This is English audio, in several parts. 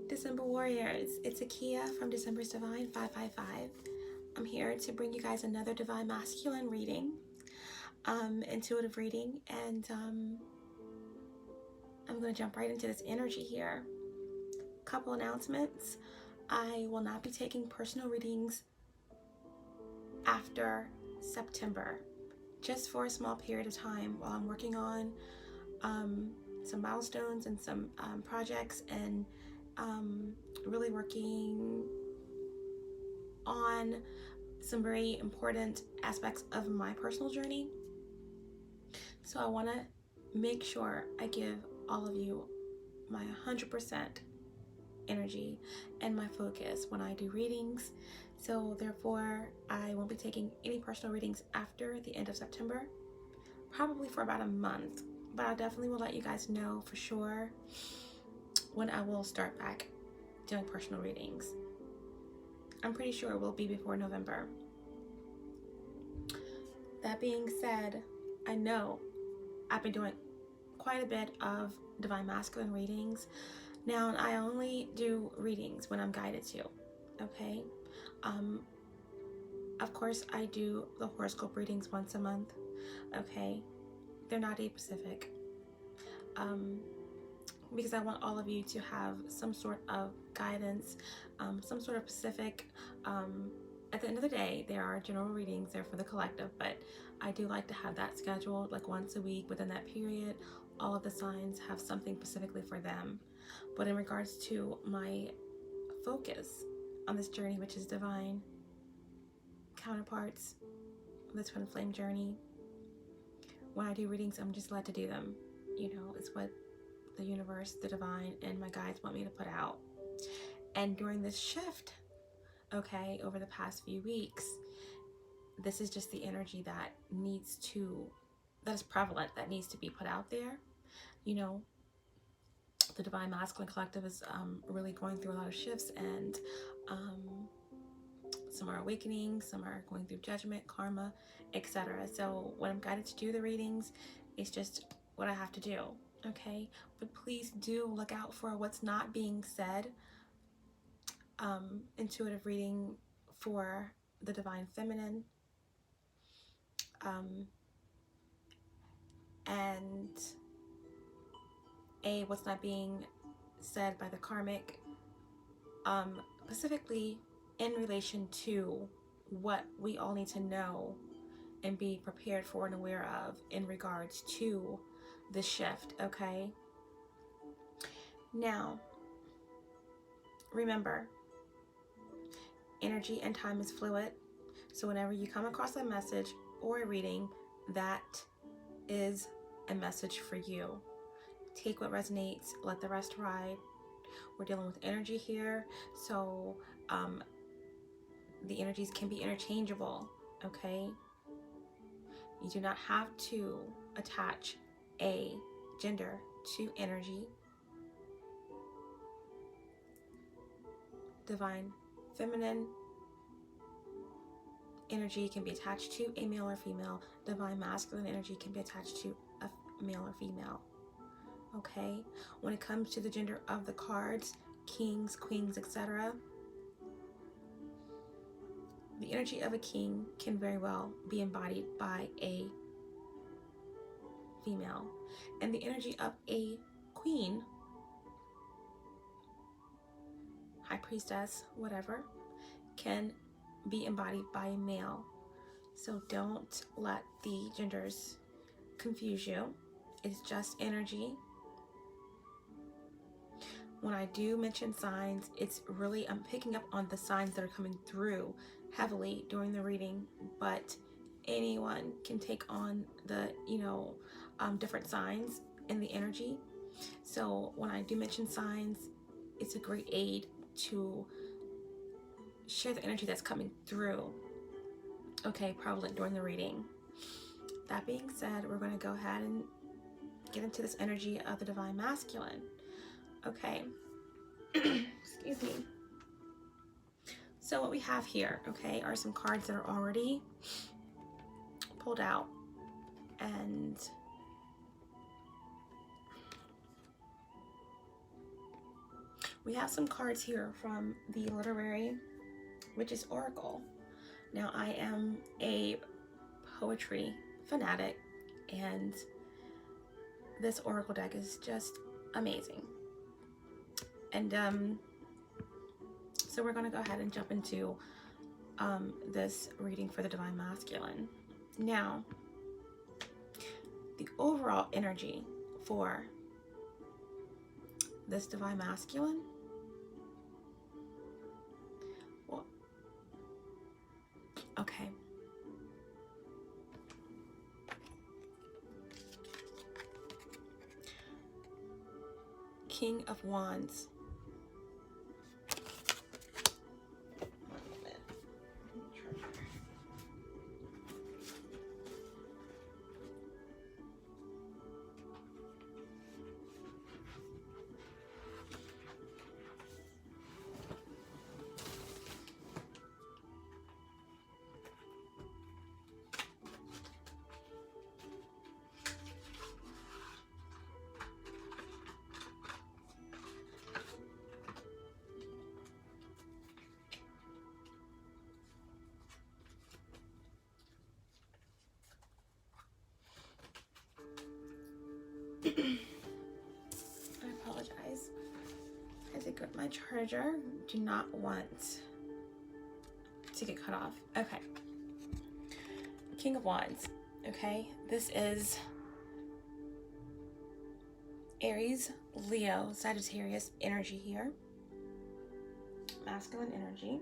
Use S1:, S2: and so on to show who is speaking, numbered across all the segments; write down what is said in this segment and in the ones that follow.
S1: December Warriors, it's Akeya from December's Divine 555. I'm here to bring you guys another Divine Masculine reading, intuitive reading, and I'm going to jump right into this energy here. Couple announcements. I will not be taking personal readings after September, just for a small period of time while I'm working on some milestones and some projects, and really working on some very important aspects of my personal journey. So I want to make sure I give all of you my 100% energy and my focus when I do readings. So therefore, I won't be taking any personal readings after the end of September, probably for about a month, but I definitely will let you guys know for sure when I will start back doing personal readings. I'm pretty sure it will be before November. That being said, I know I've been doing quite a bit of Divine Masculine readings. Now, I only do readings when I'm guided to, okay? Of course, I do the horoscope readings once a month, okay? They're not specific. Because I want all of you to have some sort of guidance, some sort of specific. At the end of the day, there are general readings there for the collective, but I do like to have that scheduled like once a week within that period. All of the signs have something specifically for them. But in regards to my focus on this journey, which is divine counterparts, the twin flame journey, when I do readings, I'm just glad to do them. You know, it's what the universe, the divine, and my guides want me to put out. And during this shift, okay, over the past few weeks, this is just the energy that is prevalent, that needs to be put out there. You know, the Divine Masculine Collective is really going through a lot of shifts, and some are awakening, some are going through judgment, karma, etc. So when I'm guided to do the readings, it's just what I have to do. Okay, but please do look out for what's not being said. Intuitive reading for the Divine Feminine, and what's not being said by the karmic, specifically in relation to what we all need to know and be prepared for and aware of in regards to the shift, okay? Now, remember, energy and time is fluid. So whenever you come across a message or a reading, that is a message for you. Take what resonates, let the rest ride. We're dealing with energy here, so the energies can be interchangeable, okay? You do not have to attach a gender to energy. Divine Feminine energy can be attached to a male or female. Divine Masculine energy can be attached to a male or female. Okay? When it comes to the gender of the cards, kings, queens, etc., the energy of a king can very well be embodied by a female. And the energy of a queen, high priestess, whatever, can be embodied by a male. So don't let the genders confuse you. It's just energy. When I do mention signs, it's really, I'm picking up on the signs that are coming through heavily during the reading, but anyone can take on the, different signs in the energy. So when I do mention signs, it's a great aid to share the energy that's coming through, okay, prevalent during the reading. That being said, we're going to go ahead and get into this energy of the Divine Masculine. Okay. Excuse me. So what we have here, okay, are some cards that are already pulled out, and We have some cards here from the literary, which is Oracle. Now, I am a poetry fanatic, and this Oracle deck is just amazing. And so we're going to go ahead and jump into this reading for the Divine Masculine. Now, the overall energy for this Divine Masculine, well, okay. King of Wands. I apologize. I had to get my charger. Do not want to get cut off. Okay. King of Wands. Okay. This is Aries, Leo, Sagittarius energy here. Masculine energy.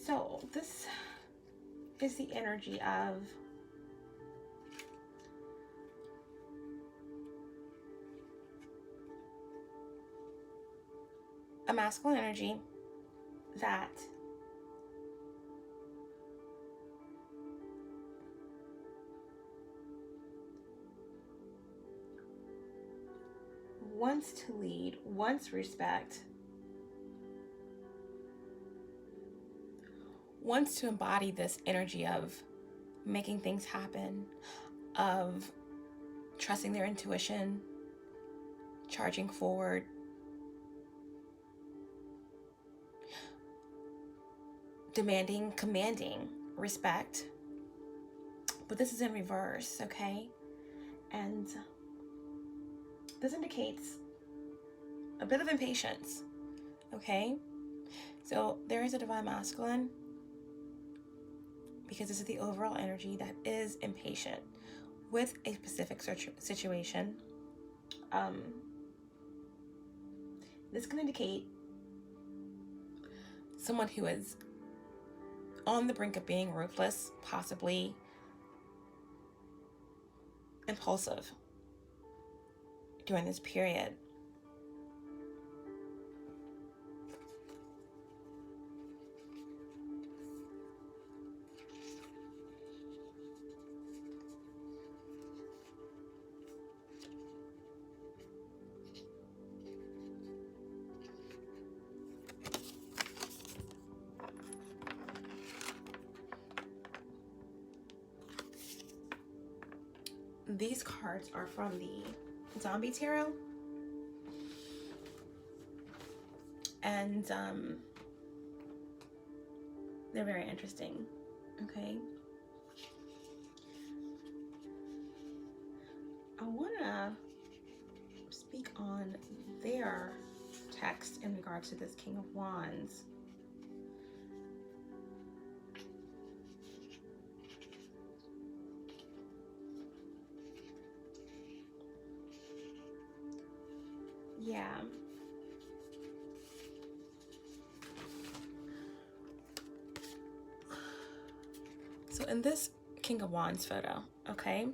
S1: So this is the energy of a masculine energy that wants to lead, wants respect, wants to embody this energy of making things happen, of trusting their intuition, charging forward, demanding, commanding respect. But this is in reverse, okay? And this indicates a bit of impatience, okay? So there is a Divine Masculine, because this is the overall energy that is impatient with a specific situation. This can indicate someone who is on the brink of being ruthless, possibly impulsive during this period. These cards are from the Zombie Tarot. And they're very interesting, okay? I want to speak on their text in regards to this King of Wands. Yeah. So in this King of Wands photo, okay?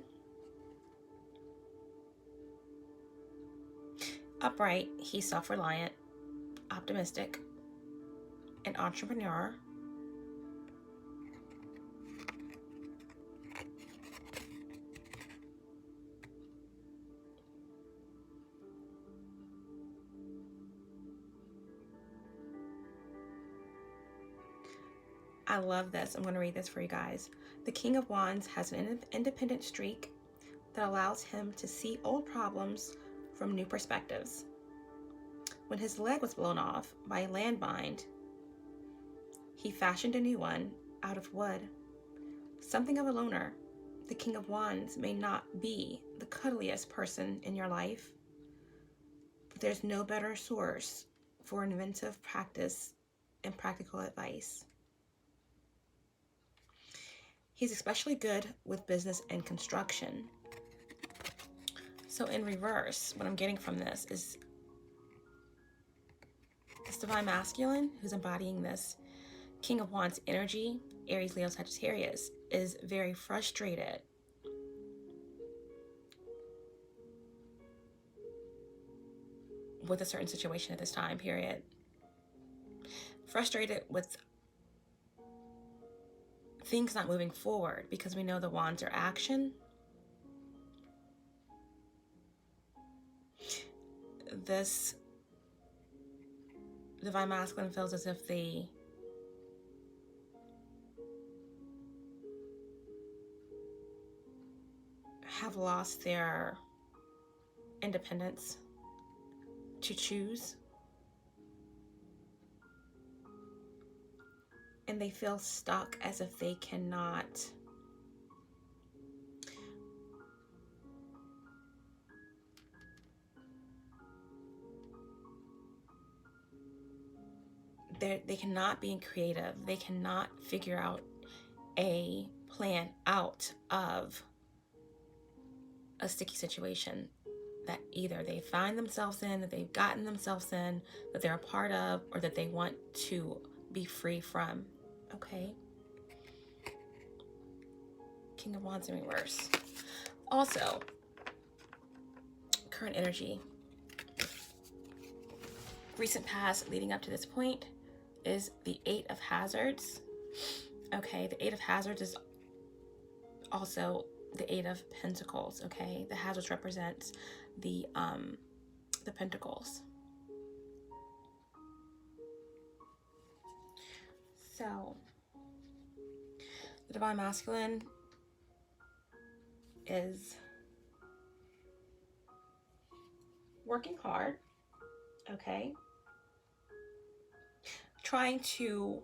S1: Upright, he's self-reliant, optimistic, an entrepreneur. I love this. I'm going to read this for you guys. The King of Wands has an independent streak that allows him to see old problems from new perspectives. When his leg was blown off by a landmine, he fashioned a new one out of wood. Something of a loner, the King of Wands may not be the cuddliest person in your life, but there's no better source for inventive practice and practical advice. He's especially good with business and construction. So in reverse, what I'm getting from this is this divine masculine who's embodying this King of Wands energy, Aries, Leo, Sagittarius, is very frustrated with a certain situation at this time period. Frustrated with things not moving forward, because we know the wands are action. This divine masculine feels as if they have lost their independence to choose, and they feel stuck, as if they cannot they cannot be creative. They cannot figure out a plan out of a sticky situation that either they find themselves in, that they've gotten themselves in, that they're a part of, or that they want to be free from. Okay? King of Wands in reverse. Also, current energy. Recent past leading up to this point is the Eight of Hazards. Okay, the Eight of Hazards is also the Eight of Pentacles. Okay, the Hazards represents the Pentacles. So the divine masculine is working hard. Okay, trying to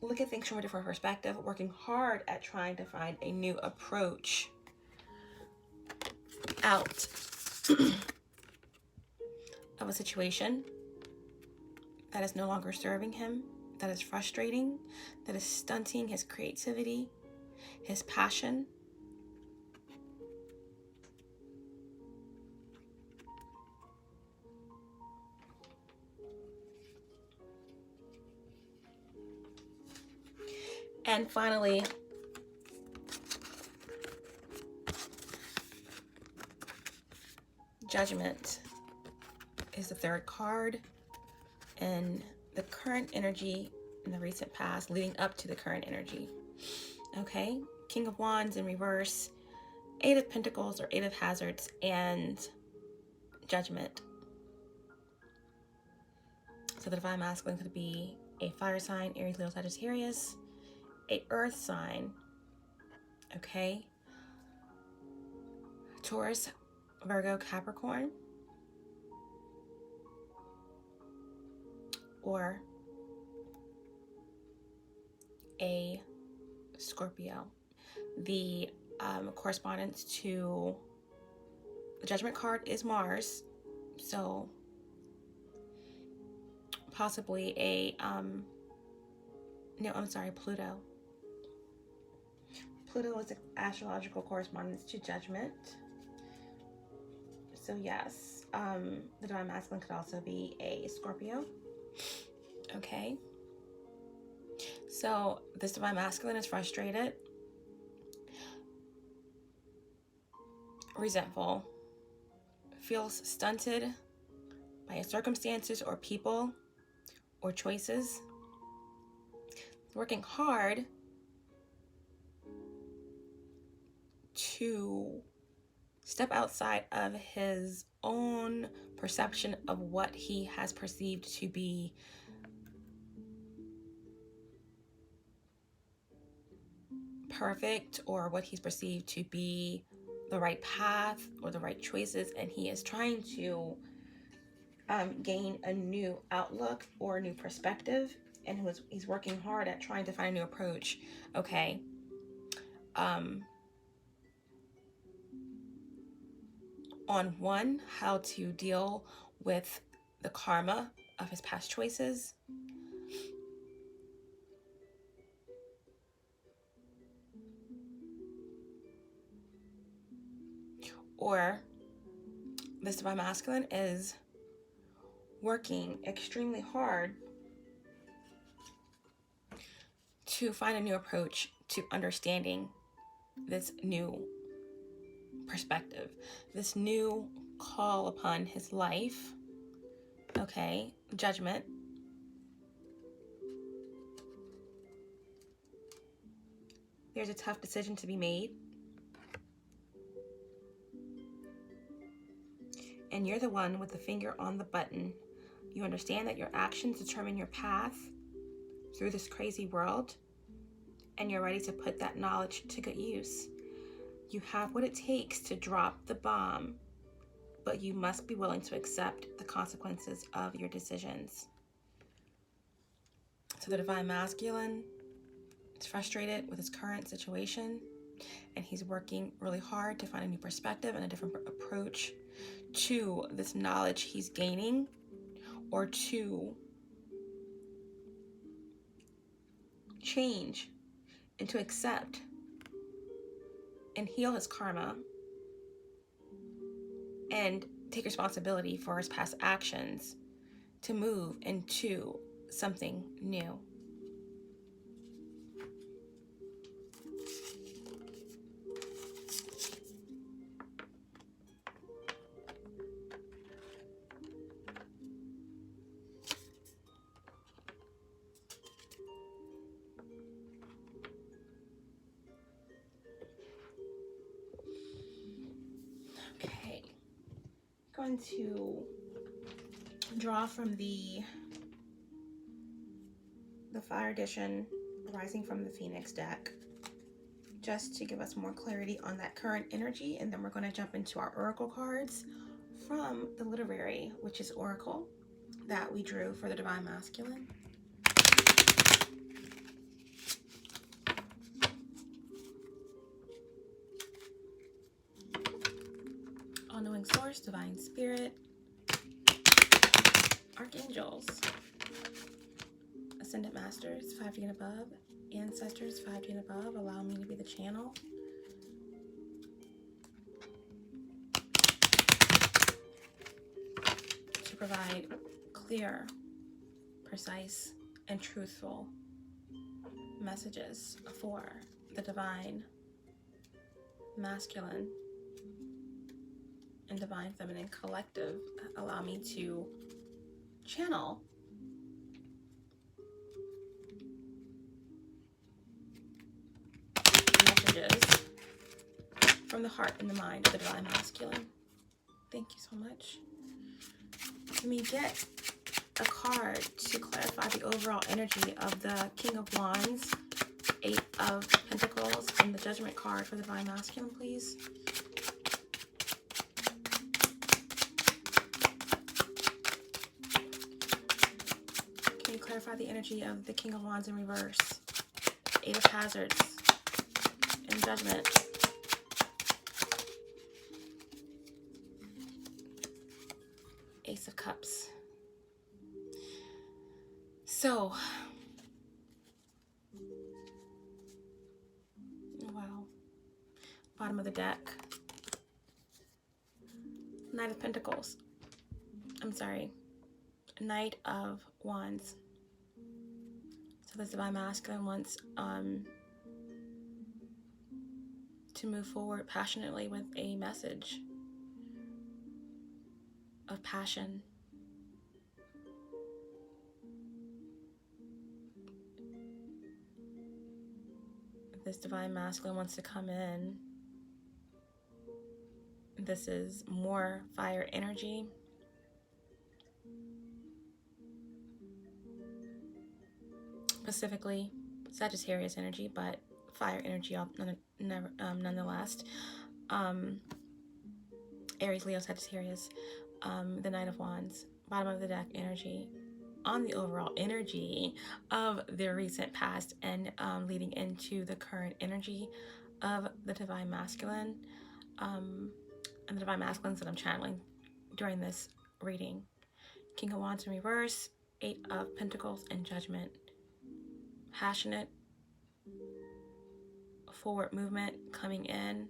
S1: look at things from a different perspective, working hard at trying to find a new approach out of a situation that is no longer serving him, that is frustrating, that is stunting his creativity, his passion. And finally, Judgment is the third card, and the current energy in the recent past leading up to the current energy. Okay, King of Wands in reverse, Eight of Pentacles or Eight of Hazards, and Judgment. So the divine masculine could be a fire sign, Aries, Leo, Sagittarius, a earth sign, okay, Taurus, Virgo, Capricorn, or a Scorpio. The correspondence to the Judgment card is Mars, so possibly a Pluto. Pluto is an astrological correspondence to Judgment. So yes, the divine masculine could also be a Scorpio. Okay. So this divine masculine is frustrated, resentful, feels stunted by circumstances or people or choices, working hard to step outside of his own perception of what he has perceived to be perfect or what he's perceived to be the right path or the right choices, and he is trying to gain a new outlook or a new perspective, and he's working hard at trying to find a new approach. Okay. On one, how to deal with the karma of his past choices, or this divine masculine is working extremely hard to find a new approach to understanding this new perspective, this new call upon his life. Okay, judgment. There's a tough decision to be made. And you're the one with the finger on the button. You understand that your actions determine your path through this crazy world, and you're ready to put that knowledge to good use. You have what it takes to drop the bomb, but you must be willing to accept the consequences of your decisions. So the divine masculine is frustrated with his current situation, and he's working really hard to find a new perspective and a different approach to this knowledge he's gaining, or to change and to accept and heal his karma and take responsibility for his past actions to move into something new. Okay, I'm going to draw from the Fire Edition Rising from the Phoenix deck, just to give us more clarity on that current energy, and then we're going to jump into our oracle cards from the literary, which is Oracle, that we drew for the divine masculine. All-knowing source, divine spirit, archangels, ascendant masters, 5D and above, ancestors, 5D and above, allow me to be the channel. To provide clear, precise, and truthful messages for the divine masculine and divine feminine collective. Allow me to channel messages from the heart and the mind of the divine masculine. Thank you so much. Let me get a card to clarify the overall energy of the King of Wands, 8 of Pentacles, and the Judgment card for the divine masculine, please. Can you clarify the energy of the King of Wands in reverse, 8 of Hazards, and Judgment? Ace of Cups. So, wow. Bottom of the deck. Knight of Pentacles. I'm sorry. Knight of Wands. So this divine masculine wants to move forward passionately with a message of passion. This divine masculine wants to come in. This is more fire energy. Specifically Sagittarius energy, but fire energy nonetheless. Aries, Leo, Sagittarius, the Knight of Wands, bottom of the deck energy on the overall energy of the recent past and leading into the current energy of the Divine Masculine, and the Divine Masculines that I'm channeling during this reading. King of Wands in reverse, Eight of Pentacles and Judgment. Passionate, forward movement coming in.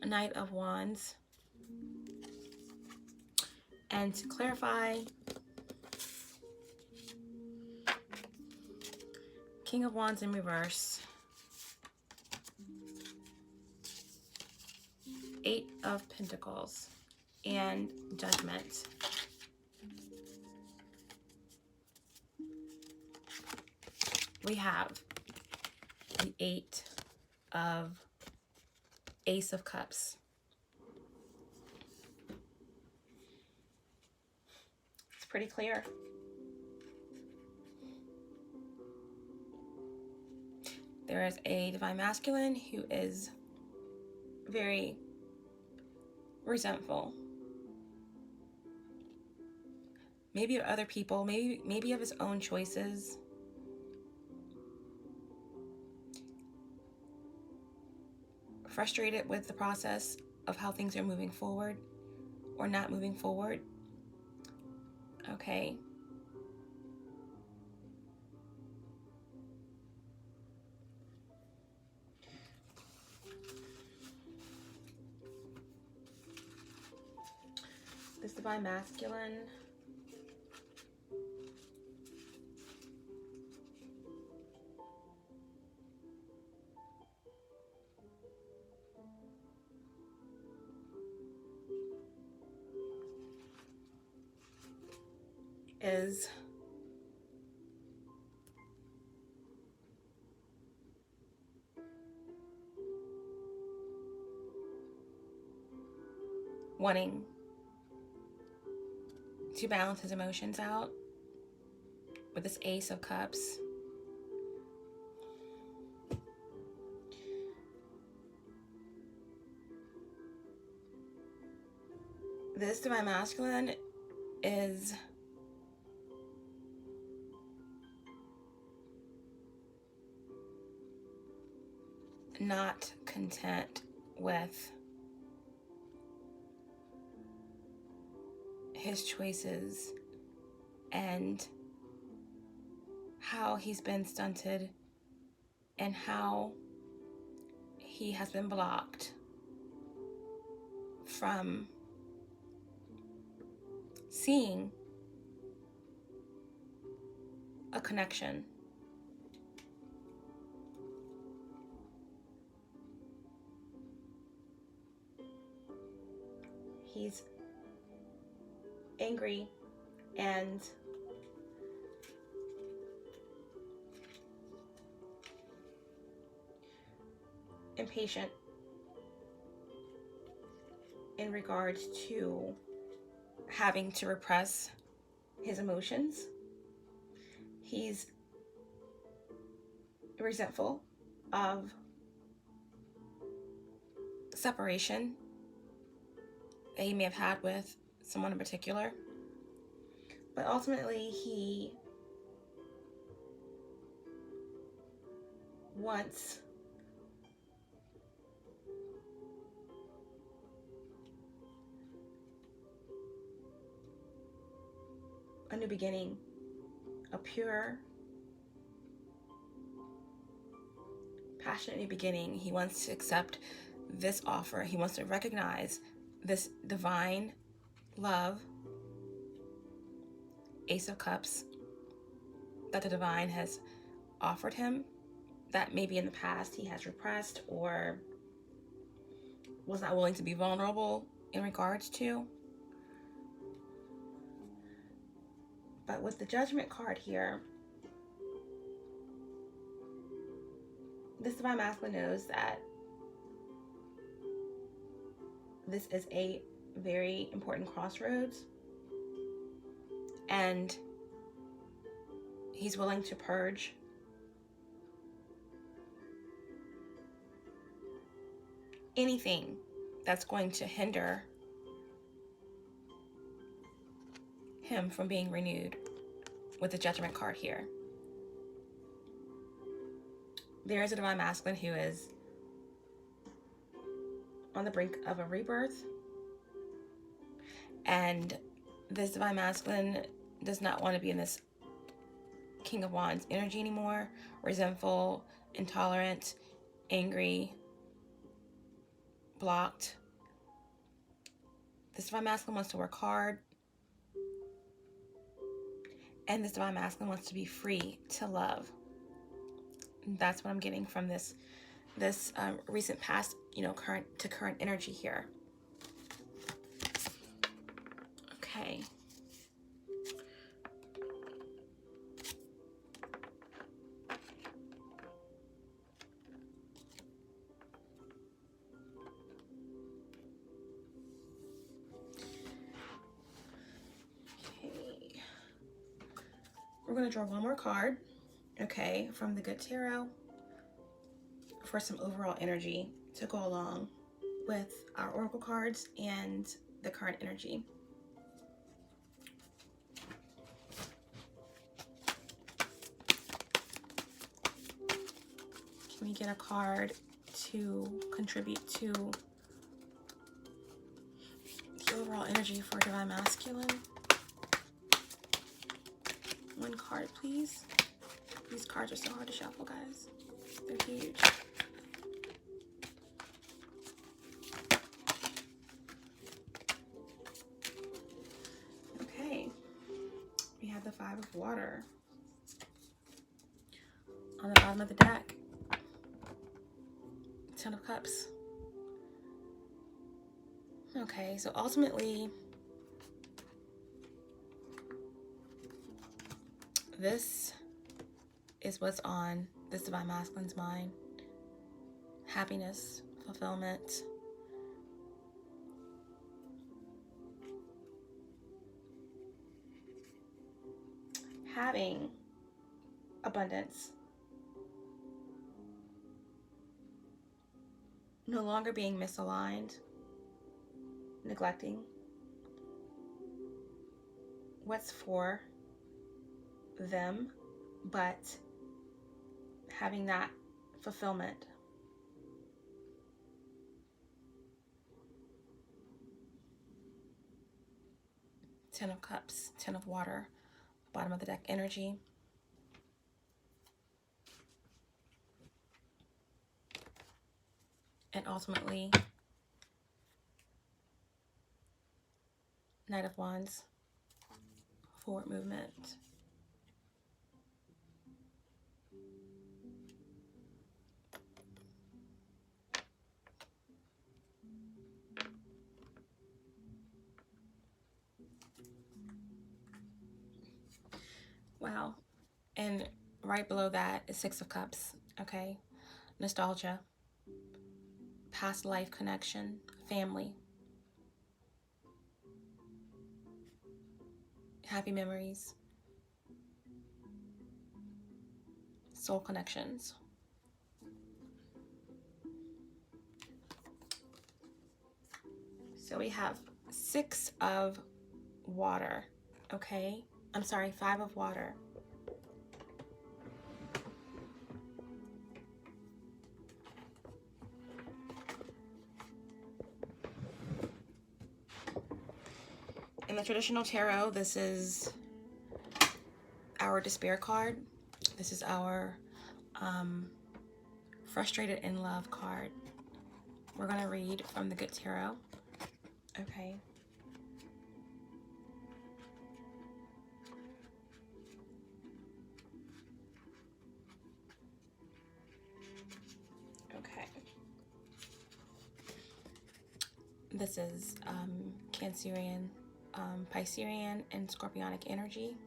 S1: Knight of Wands. And to clarify, King of Wands in reverse, Eight of Pentacles and Judgment. We have the Ace of Cups. It's pretty clear. There is a Divine Masculine who is very resentful. Maybe of other people, maybe of his own choices. Frustrated with the process of how things are moving forward or not moving forward. Okay. This Divine Masculine is wanting to balance his emotions out with this Ace of Cups. This Divine Masculine is not content with his choices and how he's been stunted and how he has been blocked from seeing a connection. He's angry and impatient in regards to having to repress his emotions. He's resentful of separation that he may have had with someone in particular. But ultimately, he wants a new beginning, a pure, passionate new beginning. He wants to accept this offer. He wants to recognize this divine love, Ace of Cups, that the divine has offered him, that maybe in the past he has repressed or was not willing to be vulnerable in regards to. But with the Judgment card here, this Divine Masculine knows that this is a very important crossroads, and he's willing to purge anything that's going to hinder him from being renewed with the Judgment card here. There is a Divine Masculine who is on the brink of a rebirth, and this Divine Masculine does not want to be in this King of Wands energy anymore. Resentful, intolerant, angry, blocked. This Divine Masculine wants to work hard, and this Divine Masculine wants to be free to love. That's what I'm getting from this recent past, current to current energy here. Okay. We're going to draw one more card, okay, from the Good Tarot for some overall energy to go along with our oracle cards and the current energy. Can we get a card to contribute to the overall energy for Divine Masculine? One card, please. These cards are so hard to shuffle, guys. They're huge. Okay. We have the Five of Water on the bottom of the deck. Ten of Cups. Okay, so ultimately, this is what's on this Divine Masculine's mind. Happiness, fulfillment, having abundance, no longer being misaligned, neglecting what's for them, but having that fulfillment. Ten of Cups, Ten of Water, bottom of the deck energy. And ultimately, Knight of Wands, forward movement. Wow. And right below that is Six of Cups, okay? Nostalgia, past life connection, family, happy memories, soul connections. So we have Six of Water, okay? I'm sorry, Five of Water. In the traditional tarot, this is our despair card. This is our frustrated in love card. We're going to read from the Good Tarot. Okay. Okay. This is Cancerian, Piscean, and Scorpionic energy.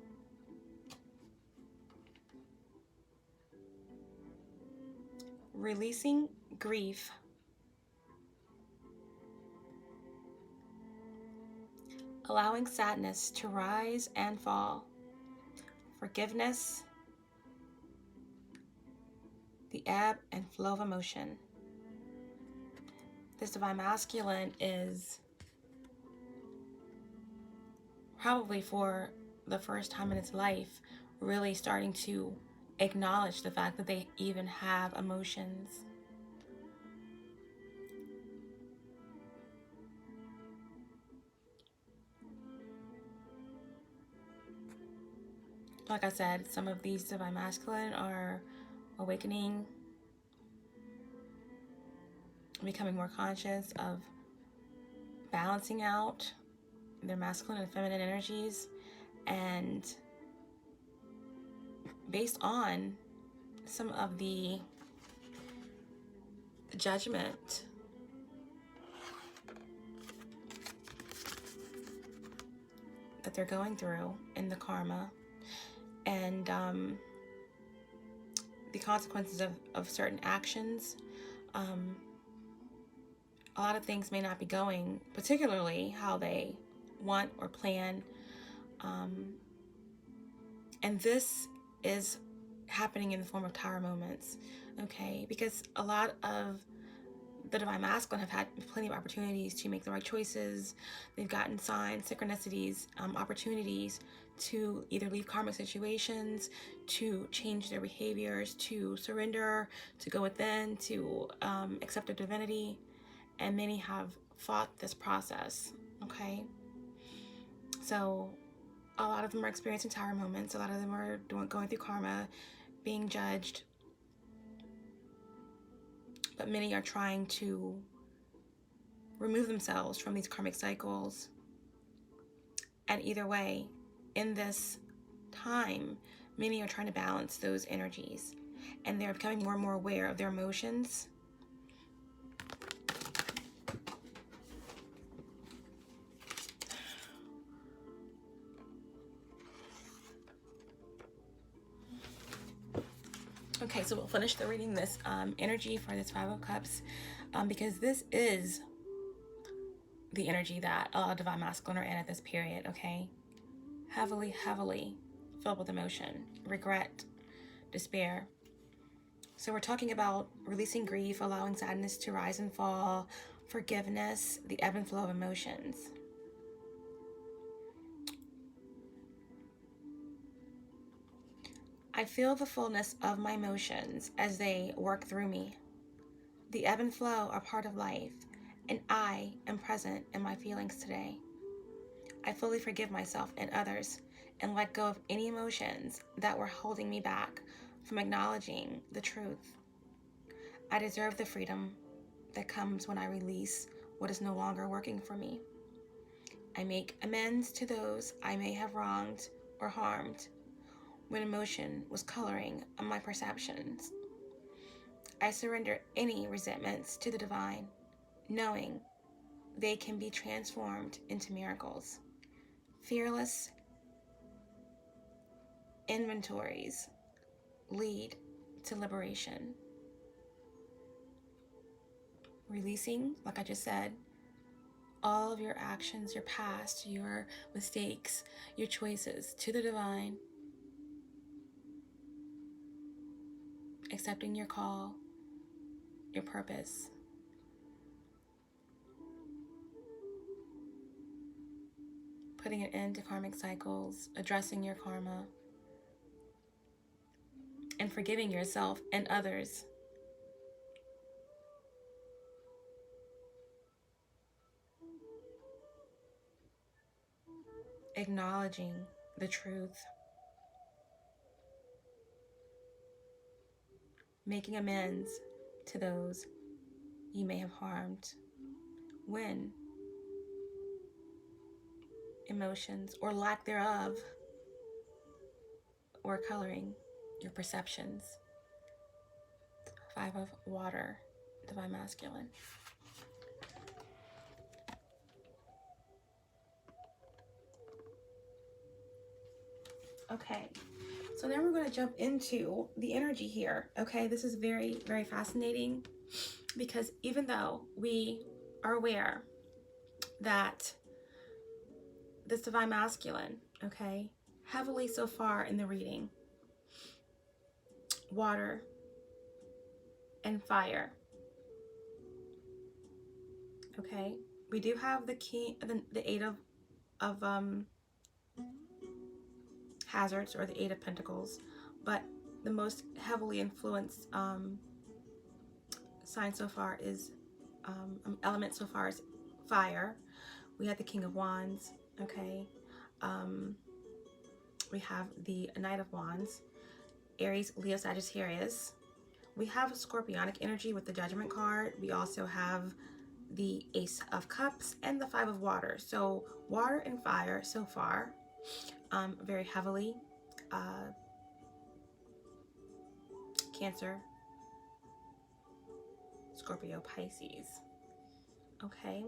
S1: Releasing grief. Allowing sadness to rise and fall. Forgiveness. The ebb and flow of emotion. this divine masculine is probably for the first time in its life really starting to acknowledge the fact that they even have emotions. Like I said, some of these divine masculine are awakening, becoming more conscious of balancing out their masculine and feminine energies, and based on some of the judgment that they're going through in the karma, and the consequences of certain actions. A lot of things may not be going particularly how they want or plan. And this is happening in the form of tower moments, okay? Because a lot of the divine masculine have had plenty of opportunities to make the right choices. They've gotten signs, synchronicities, opportunities to either leave karmic situations, to change their behaviors, to surrender, to go within, to accept a divinity. And many have fought this process, okay? So a lot of them are experiencing tower moments. A lot of them are going through karma, being judged. But many are trying to remove themselves from these karmic cycles. And either way, in this time, many are trying to balance those energies. And they're becoming more and more aware of their emotions. Okay, so we'll finish the reading this energy for this Five of Cups, because this is the energy that a lot of divine masculine are in at this period, okay? Heavily filled with emotion, regret, despair. So we're talking about releasing grief, allowing sadness to rise and fall, forgiveness, the ebb and flow of emotions. I feel the fullness of my emotions as they work through me. The ebb and flow are part of life, and I am present in my feelings today. I fully forgive myself and others and let go of any emotions that were holding me back from acknowledging the truth. I deserve the freedom that comes when I release what is no longer working for me. I make amends to those I may have wronged or harmed when emotion was coloring my perceptions. I surrender any resentments to the divine, knowing they can be transformed into miracles. Fearless inventories lead to liberation. Releasing, like I just said, all of your actions, your past, your mistakes, your choices to the divine. Accepting your call, your purpose. Putting an end to karmic cycles, addressing your karma, and forgiving yourself and others. Acknowledging the truth. Making amends to those you may have harmed when emotions or lack thereof were coloring your perceptions. Five of Water, divine masculine. Okay, so now we're going to jump into the energy here. Okay, this is very fascinating, because even though we are aware that this divine masculine, okay, heavily so far in the reading, water and fire, Okay, we do have the king, the eight of hazards, or the eight of pentacles, but the most heavily influenced sign so far is element so far is fire. We have the King of Wands. Okay, um, we have the Knight of Wands, Aries, Leo, Sagittarius. We have scorpionic energy with the Judgment card. We also have the Ace of Cups and the Five of Water. So water and fire so far, very heavily. Cancer, Scorpio, Pisces. Okay.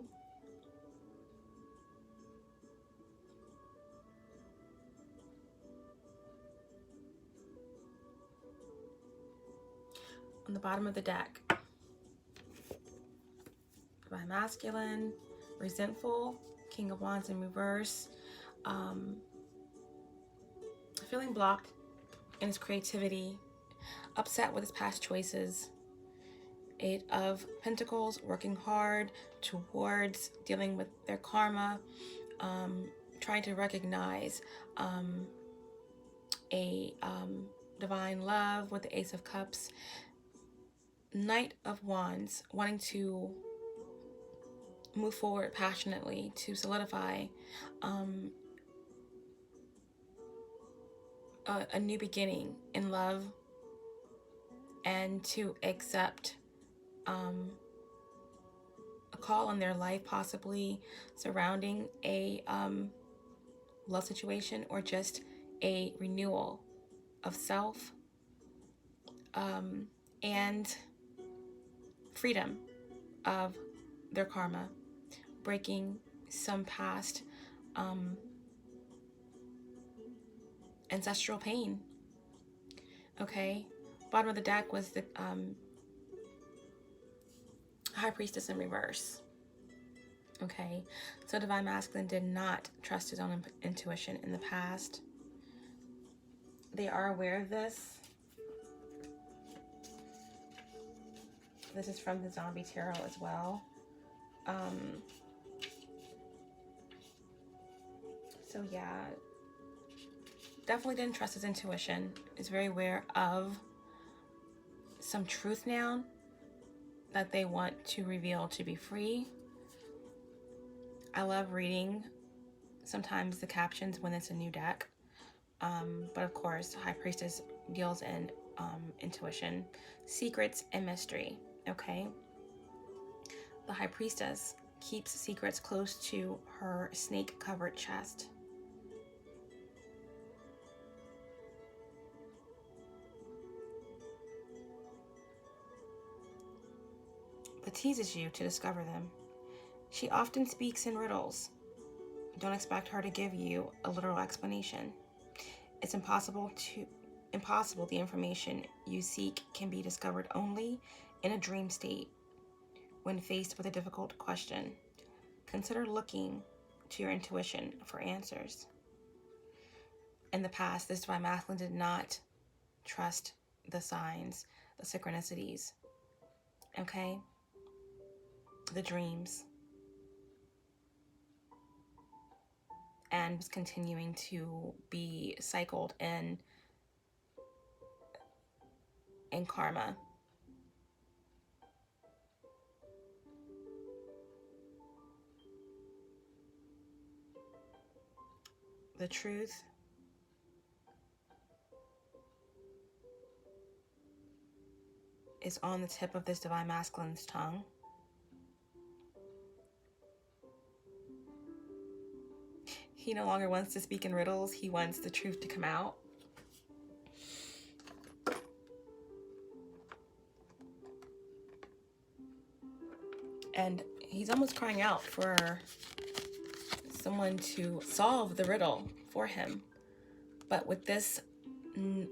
S1: On the bottom of the deck, Divine Masculine, resentful, King of Wands in reverse, feeling blocked in his creativity, upset with his past choices. Eight of Pentacles, working hard towards dealing with their karma, trying to recognize a divine love with the Ace of Cups. Knight of Wands, wanting to move forward passionately to solidify a new beginning in love, and to accept a call in their life, possibly surrounding a love situation, or just a renewal of self, and freedom of their karma, breaking some past ancestral pain. Okay, bottom of the deck was the High Priestess in reverse. Okay, so Divine Masculine did not trust his own intuition in the past. They are aware of this. This is from the Zombie Tarot as well. So yeah, definitely didn't trust his intuition. Is very aware of some truth now that they want to reveal to be free. I love reading sometimes the captions when it's a new deck. But of course, High Priestess deals in intuition, secrets, and mystery. Okay. The High Priestess keeps secrets close to her snake-covered chest. But teases you to discover them. She often speaks in riddles. Don't expect her to give you a literal explanation. It's impossible. The information you seek can be discovered only in a dream state. When faced with a difficult question, consider looking to your intuition for answers. In the past, this Divine Masculine did not trust the signs, the synchronicities, okay? The dreams. And was continuing to be cycled in karma. The truth is on the tip of this Divine Masculine's tongue. He no longer wants to speak in riddles. He wants the truth to come out. And he's almost crying out for someone to solve the riddle for him. But with this Knight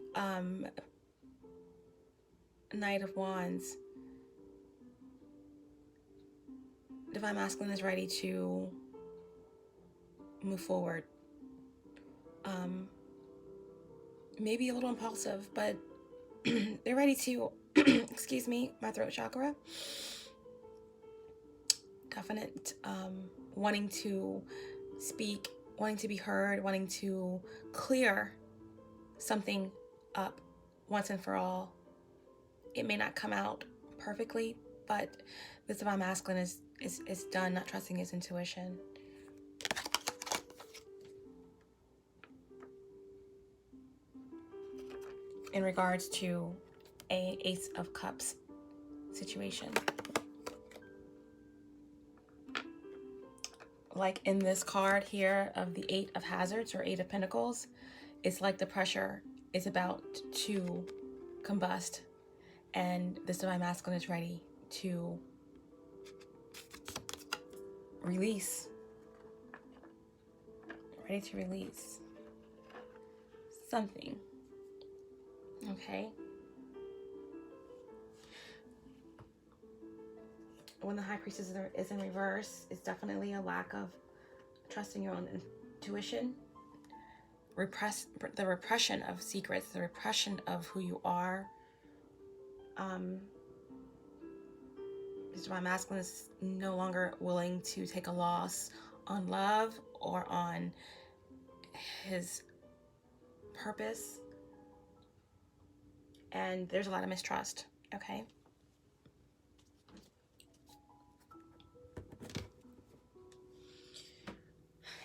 S1: of Wands, Divine Masculine is ready to move forward. Maybe a little impulsive, but they're ready to, excuse me, my throat chakra. definite wanting to speak, wanting to be heard, wanting to clear something up once and for all. It may not come out perfectly, but this divine masculine is done not trusting his intuition. In regards to a Ace of Cups situation. Like in this card here of the Eight of Hazards or Eight of Pentacles, it's like the pressure is about to combust and this divine masculine is ready to release. Ready to release something. Okay? When the High Priestess is in reverse, it's definitely a lack of trusting your own intuition. The repression of secrets, the repression of who you are. My masculine is no longer willing to take a loss on love or on his purpose. And there's a lot of mistrust, okay?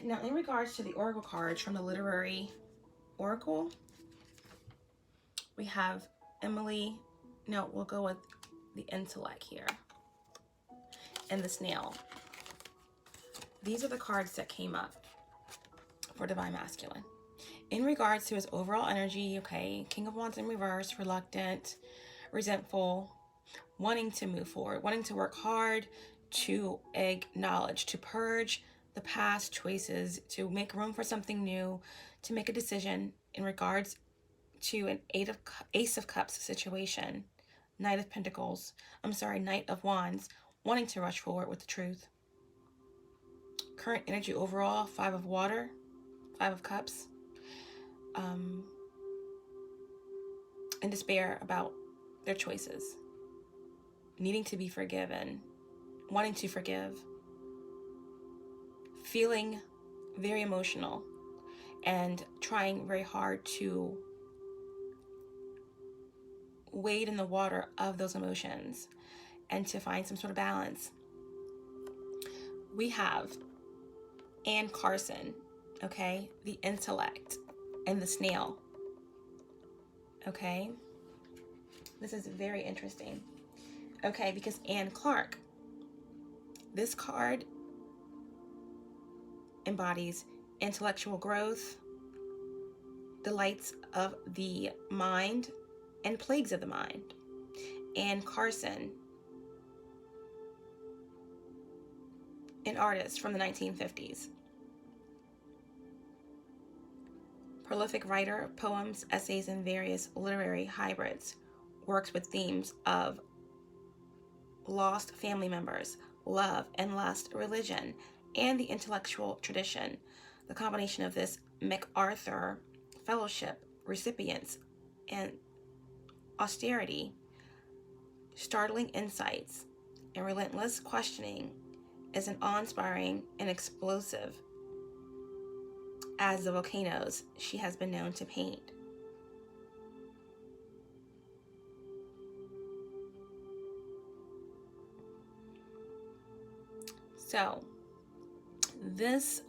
S1: Now, in regards to the oracle cards from the literary oracle, we have Emily. No, we'll go with the intellect here. And the snail. These are the cards that came up for divine masculine. In regards to his overall energy, okay, King of Wands in reverse, reluctant, resentful, wanting to move forward, wanting to work hard, to acknowledge, to purge the past choices, to make room for something new, to make a decision in regards to an Ace of Cups situation, Knight of Pentacles, Knight of Wands, wanting to rush forward with the truth. Current energy overall, Five of Water, Five of Cups, in despair about their choices, needing to be forgiven, wanting to forgive, feeling very emotional, and trying very hard to wade in the water of those emotions and to find some sort of balance. We have Anne Carson, okay, the intellect, and the snail, okay? This is very interesting, okay, because Anne Clark, this card embodies intellectual growth, delights of the mind, and plagues of the mind. Anne Carson, an artist from the 1950s. Prolific writer of poems, essays, and various literary hybrids. Works with themes of lost family members, love and lust, religion, and the intellectual tradition. The combination of this MacArthur Fellowship recipients and austerity, startling insights, and relentless questioning is an awe-inspiring and explosive as the volcanoes she has been known to paint. So, this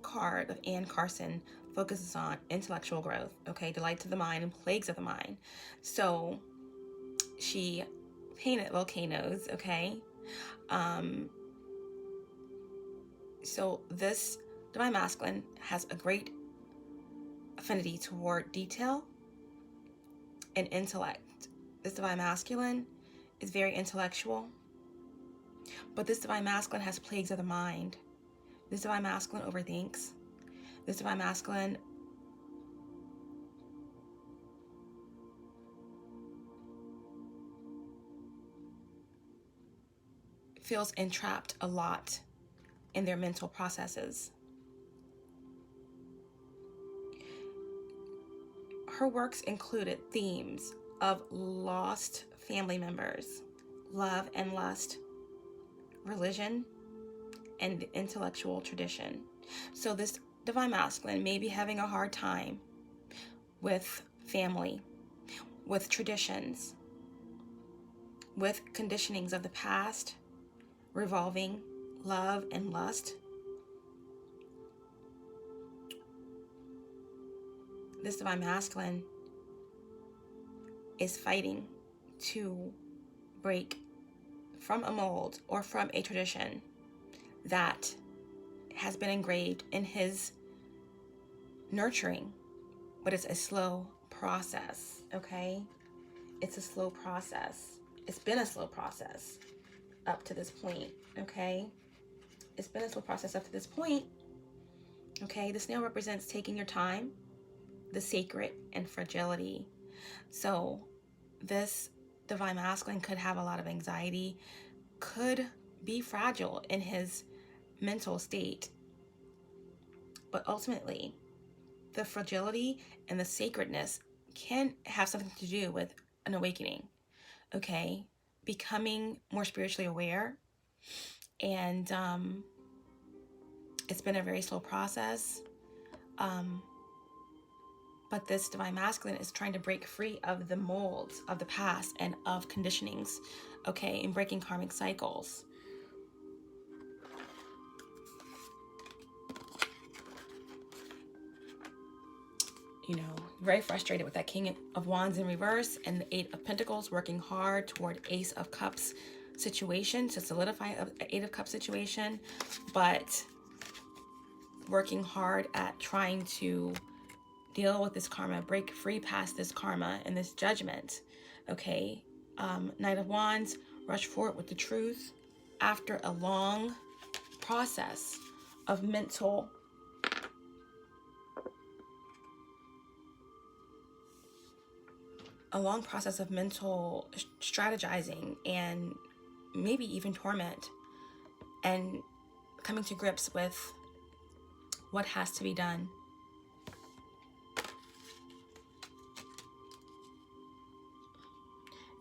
S1: card of Anne Carson focuses on intellectual growth, okay, delights of the mind and plagues of the mind. So, she painted volcanoes, okay? So this divine masculine has a great affinity toward detail and intellect. This divine masculine is very intellectual, but this divine masculine has plagues of the mind. This divine masculine overthinks. This divine masculine feels entrapped a lot in their mental processes. Her works included themes of lost family members, love and lust, religion, and intellectual tradition. So this divine masculine may be having a hard time with family, with traditions, with conditionings of the past, revolving love and lust. This divine masculine is fighting to break from a mold or from a tradition that has been engraved in his nurturing, but it's a slow process, okay? It's a slow process. It's been a slow process up to this point, okay? It's been a slow process up to this point, okay? The snail represents taking your time, the sacred, and fragility. So this divine masculine could have a lot of anxiety, could be fragile in his mental state. But ultimately, the fragility and the sacredness can have something to do with an awakening, okay? Becoming more spiritually aware. And it's been a very slow process. But this divine masculine is trying to break free of the molds of the past and of conditionings, okay, and breaking karmic cycles. You know, very frustrated with that King of Wands in reverse and the Eight of Pentacles, working hard toward Ace of Cups situation to solidify an Eight of Cups situation, but working hard at trying to deal with this karma, break free past this karma and this judgment, okay? Knight of Wands, rush forward with the truth after a long process of mental strategizing and maybe even torment, and coming to grips with what has to be done.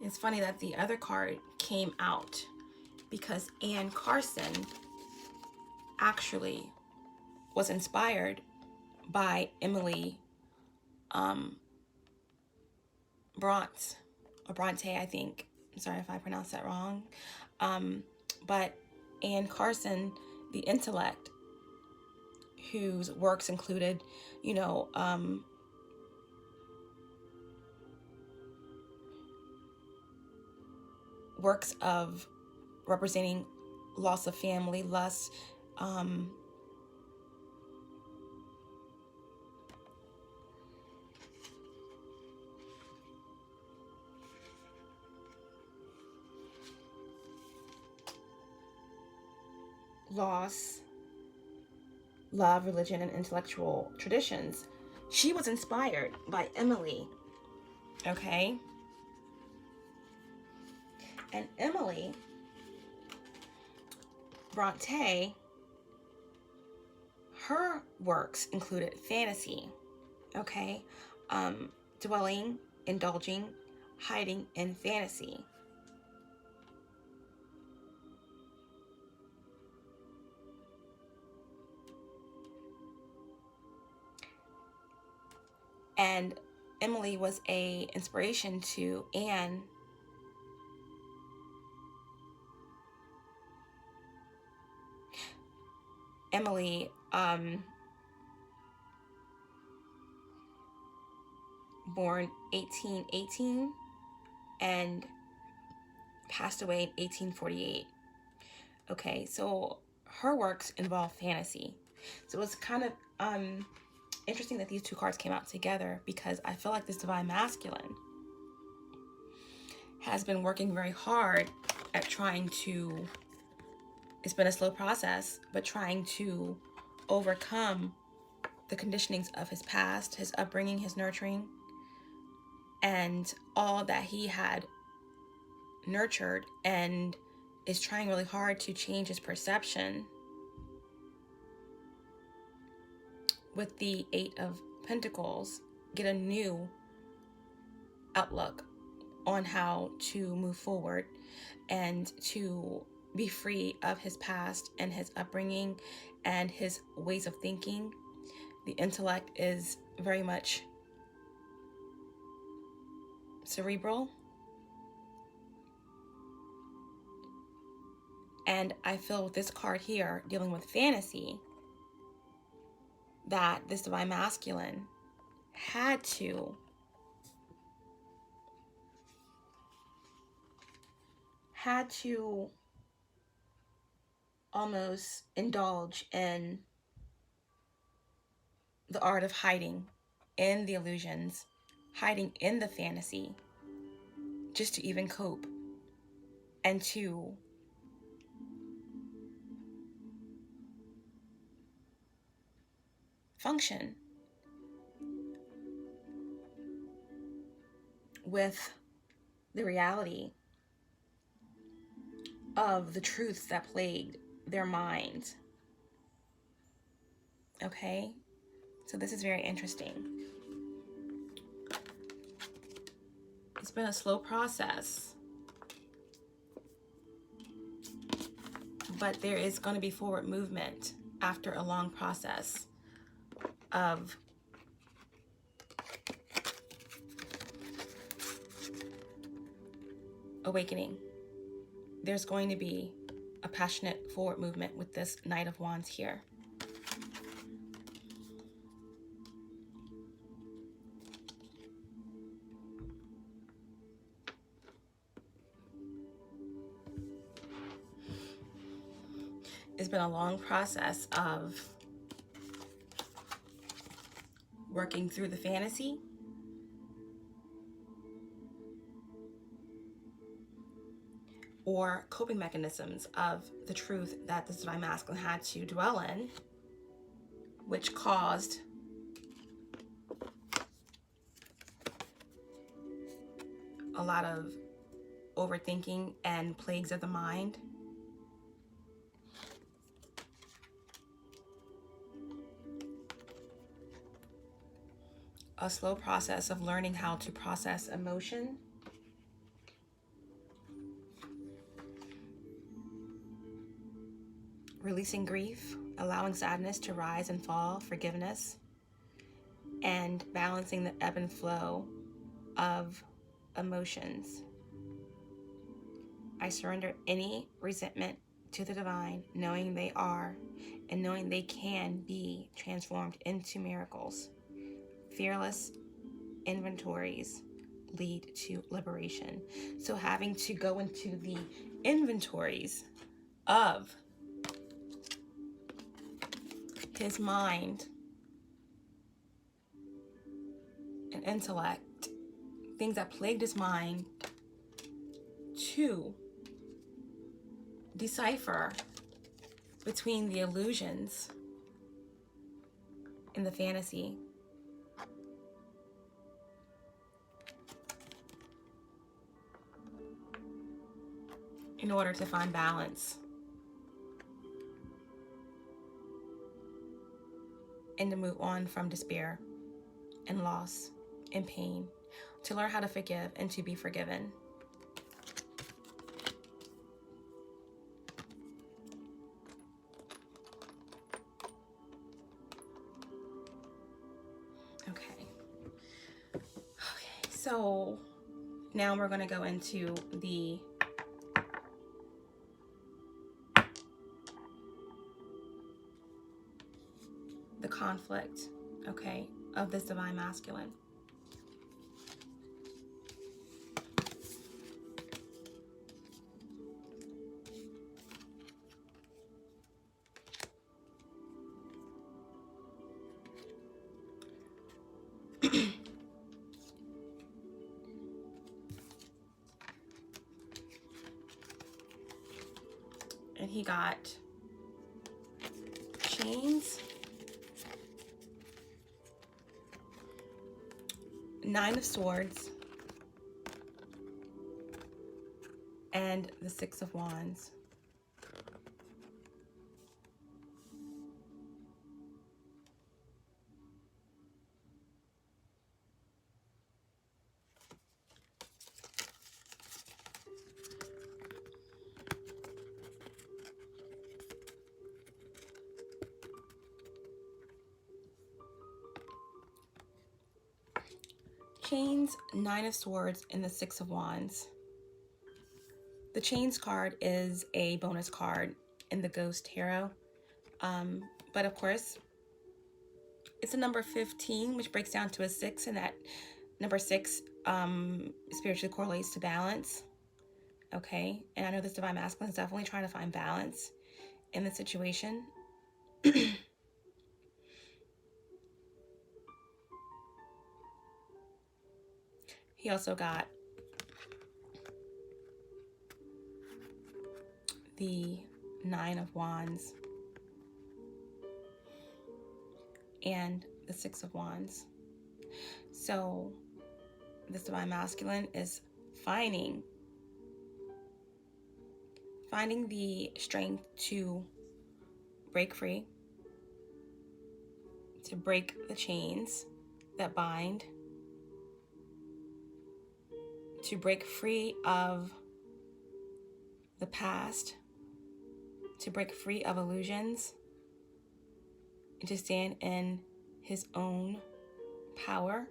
S1: It's funny that the other card came out because Anne Carson actually was inspired by Emily Bronte, I think. I'm sorry if I pronounced that wrong. But Anne Carson, the intellect, whose works included, you know, works of representing loss of family, lust, loss, love, religion, and intellectual traditions. She was inspired by Emily, okay? And Emily Bronte, her works included fantasy, okay? Dwelling, indulging, hiding in fantasy. And Emily was a inspiration to Anne. Emily born 1818 and passed away in 1848. Okay, so her works involve fantasy. So it's kind of interesting that these two cards came out together, because I feel like this divine masculine has been working very hard at trying to, it's been a slow process, but trying to overcome the conditionings of his past, his upbringing, his nurturing, and all that he had nurtured, and is trying really hard to change his perception with the Eight of Pentacles, get a new outlook on how to move forward and to be free of his past and his upbringing and his ways of thinking. The intellect is very much cerebral. And I feel with this card here, dealing with fantasy, that this divine masculine had to almost indulge in the art of hiding in the illusions, hiding in the fantasy, just to even cope and to function with the reality of the truths that plagued their minds. Okay? So this is very interesting. It's been a slow process, but there is going to be forward movement after a long process of awakening. There's going to be a passionate forward movement with this Knight of Wands here. It's been a long process of working through the fantasy, or coping mechanisms of the truth that this divine masculine had to dwell in, which caused a lot of overthinking and plagues of the mind. A slow process of learning how to process emotion. Releasing grief, allowing sadness to rise and fall, forgiveness, and balancing the ebb and flow of emotions. I surrender any resentment to the divine, knowing they are and knowing they can be transformed into miracles. Fearless inventories lead to liberation. So having to go into the inventories of his mind and intellect, things that plagued his mind, to decipher between the illusions and the fantasy. In order to find balance and to move on from despair and loss and pain, to learn how to forgive and to be forgiven. Okay, so now we're going to go into the conflict, okay, of this divine masculine. And he got chains, 9 of Swords, and the 6 of Wands. Chains, Nine of Swords, and the Six of Wands. The Chains card is a bonus card in the Ghost Tarot. But of course, it's a number 15, which breaks down to a 6, and that number 6 spiritually correlates to balance. Okay, and I know this Divine Masculine is definitely trying to find balance in the situation. He also got the Nine of Wands and the Six of Wands. So this Divine Masculine is finding the strength to break free, to break the chains that bind, to break free of the past, to break free of illusions, and to stand in his own power